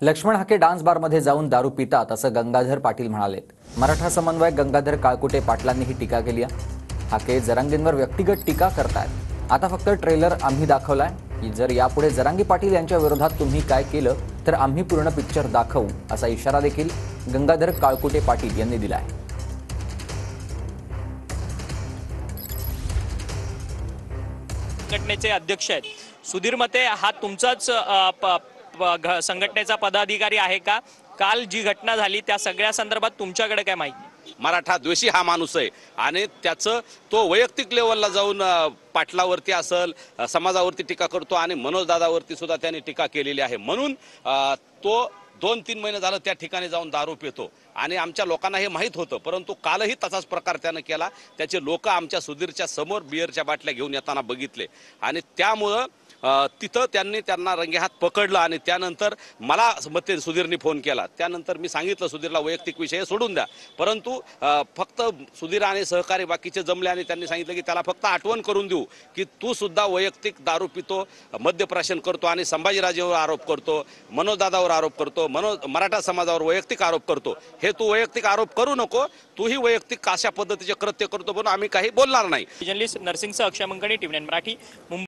Laxman Hake dance बारमध्ये जाऊन दारू पितात असं गंगाधर पाटील म्हणालेत। मराठा समन्वयक गंगाधर काळकुटे पाटलांनी ही टीका केली आहे। हाके जरांगेंवर व्यक्तिगत टीका करतायत। आता फक्त ट्रेलर आम्ही दाखवलाय की जर यापुढे जरांगे पाटील यांच्या विरोधात तुम्ही काय केलं तर आम्ही पूर्ण पिक्चर दाखवू असा इशारा देखील गंगाधर काळकुटे पाटील यांनी दिला आहे। संघटनेचे अध्यक्ष आहेत सुधीर मते, हा तुमचाच संघटनेचा पदाधिकारी आहे का? काल जी घटना झाली त्या सगळ्या संदर्भात तुमच्याकडे काय माहिती? मराठा द्वेषी हा माणूस आहे आणि त्याचं तो वैयक्तिक लेवलला जाऊन पाटलावरती असेल समाजावरती टीका करतो आणि मनोज दादावरती सुद्धा त्यांनी टीका केलेली आहे। म्हणून तो 2-3 महिने झालं त्या ठिकाणी जाऊन दारू पितो आणि आमच्या लोकांना हे माहीत होतं, परंतु कालही तसाच प्रकार त्यानं केला। त्याचे लोक आमच्या सुधीरच्या समोर बिअरच्या बाटल्या घेऊन येताना बघितले आणि त्यामुळं तिथं त्यांना रंगेहात पकडलं आणि त्यानंतर मला मते सुधीरने फोन केला। त्यानंतर मी सांगितलं सुधीरला वैयक्तिक विषय सोडून द्या, परंतु फक्त सुधीर आणि सहकारी बाकीचे जमले आणि त्यांनी सांगितलं की त्याला फक्त आठवण करून देऊ की तू सुद्धा वैयक्तिक दारू पितो, मद्यप्राशन करतो आणि संभाजीराजेवर आरोप करतो, मनोज दादावर आरोप करतो, मराठा समाजावर वैयक्तिक आरोप करतो। हे तू वैयक्तिक आरोप करू नको, तूही वैयक्तिक अशा पद्धतीचे कृत्य करतो म्हणून आम्ही काही बोलणार नाही। जर्नलिस्ट नरसिंगसह अक्षय मंगणी, टीव्ही 9 मराठी, मुंबई।